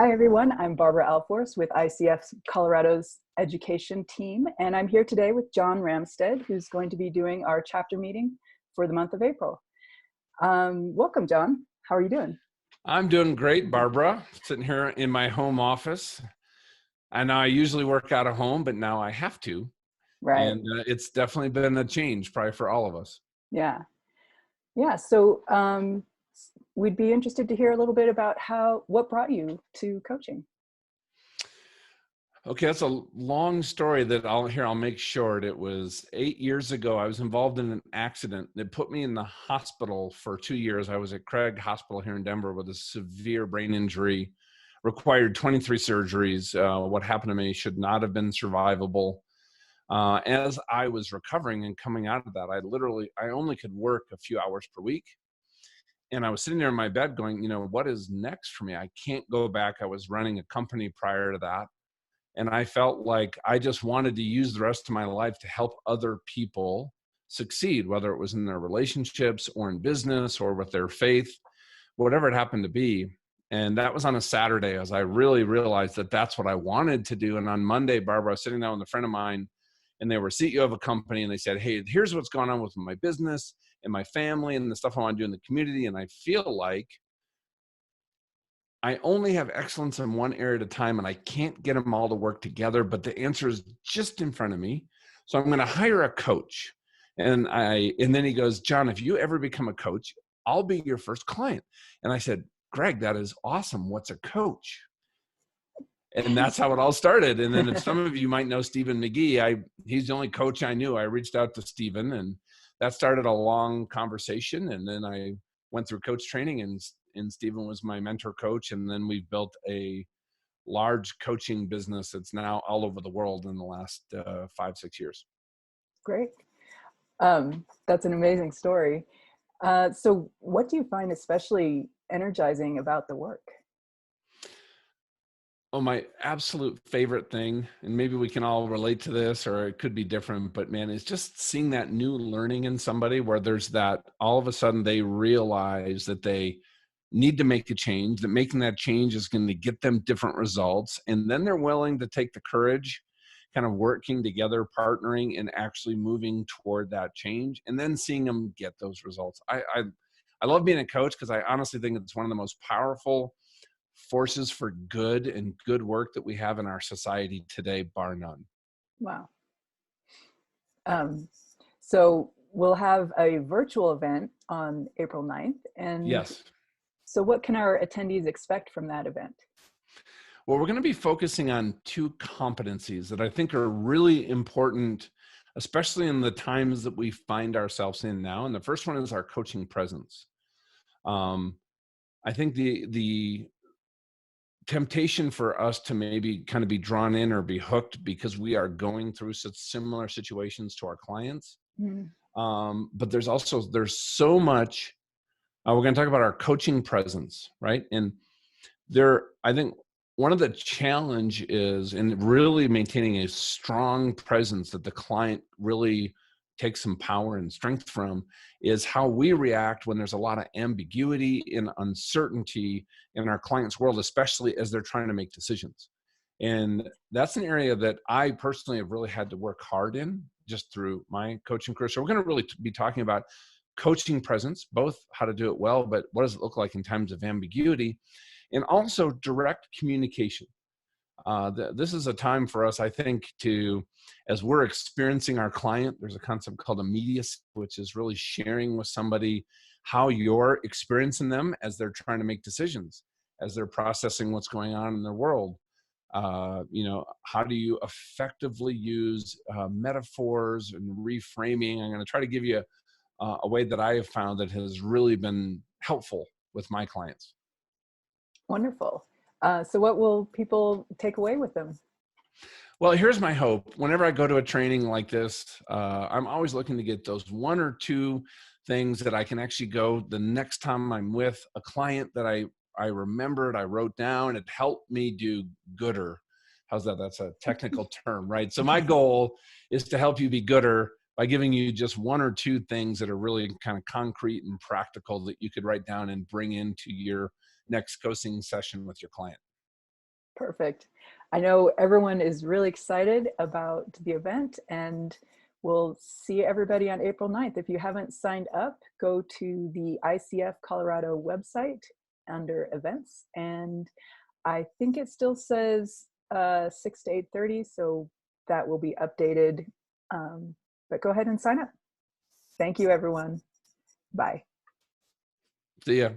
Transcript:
Hi, everyone. I'm Barbara Alforce with ICF Colorado's education team, and I'm here today with John Ramstead, who's going to be doing our chapter meeting for the month of April. Welcome, John. How are you doing? I'm doing great, Barbara. Sitting here in my home office. I know I usually work out of home, but now I have to. Right. And it's definitely been a change, probably for all of us. Yeah. Yeah. So we'd be interested to hear a little bit about what brought you to coaching. Okay, that's a long story that I'll make short. It was 8 years ago. I was involved in an accident that put me in the hospital for 2 years. I was at Craig Hospital here in Denver with a severe brain injury, required 23 surgeries. What happened to me should not have been survivable. As I was recovering and coming out of that, I only could work a few hours per week. And I was sitting there in my bed going, what is next for me? I can't go back. I was running a company prior to that. And I felt like I just wanted to use the rest of my life to help other people succeed, whether it was in their relationships or in business or with their faith, whatever it happened to be. And that was on a Saturday as I really realized that that's what I wanted to do. And on Monday, Barbara, I was sitting down with a friend of mine, and they were CEO of a company, and they said, hey, here's what's going on with my business and my family and the stuff I want to do in the community. And I feel like I only have excellence in one area at a time, and I can't get them all to work together, but the answer is just in front of me. So I'm going to hire a coach. And then he goes, John, if you ever become a coach, I'll be your first client. And I said, Greg, that is awesome. What's a coach? And that's how it all started. And then if some of you might know Stephen McGee, he's the only coach I knew. I reached out to Stephen, and that started a long conversation. And then I went through coach training, and Stephen was my mentor coach. And then we've built a large coaching business that's now all over the world in the last 5-6 years. Great. That's an amazing story. So what do you find especially energizing about the work? Oh, my absolute favorite thing, and maybe we can all relate to this, or it could be different, but man, it's just seeing that new learning in somebody where there's that all of a sudden they realize that they need to make a change, that making that change is going to get them different results. And then they're willing to take the courage, kind of working together, partnering, and actually moving toward that change, and then seeing them get those results. I love being a coach because I honestly think it's one of the most powerful forces for good and good work that we have in our society today, bar none. Wow. So we'll have a virtual event on April 9th. And Yes. so what can our attendees expect from that event? Well, we're going to be focusing on two competencies that I think are really important, especially in the times that we find ourselves in now. And the first one is our coaching presence. I think the temptation for us to maybe kind of be drawn in or be hooked because we are going through such similar situations to our clients. Mm. But there's so much. We're going to talk about our coaching presence, right? And I think one of the challenge is in really maintaining a strong presence that the client really takes some power and strength from is how we react when there's a lot of ambiguity and uncertainty in our client's world, especially as they're trying to make decisions. And that's an area that I personally have really had to work hard in just through my coaching career. So we're going to really be talking about coaching presence, both how to do it well, but what does it look like in times of ambiguity, and also direct communication. This is a time for us, I think, as we're experiencing our client, there's a concept called immediacy, which is really sharing with somebody how you're experiencing them as they're trying to make decisions, as they're processing what's going on in their world. How do you effectively use metaphors and reframing? I'm going to try to give you a way that I have found that has really been helpful with my clients. Wonderful. So what will people take away with them? Well, here's my hope. Whenever I go to a training like this, I'm always looking to get those one or two things that I can actually go the next time I'm with a client that I remembered, I wrote down, it helped me do gooder. How's that? That's a technical term, right? So my goal is to help you be gooder by giving you just one or two things that are really kind of concrete and practical that you could write down and bring into your next coaching session with your client. Perfect. I know everyone is really excited about the event, and we'll see everybody on April 9th. If you haven't signed up, go to the ICF Colorado website under events, and I think it still says 6 to 8:30, so that will be updated. But go ahead and sign up. Thank you, everyone. Bye. See ya.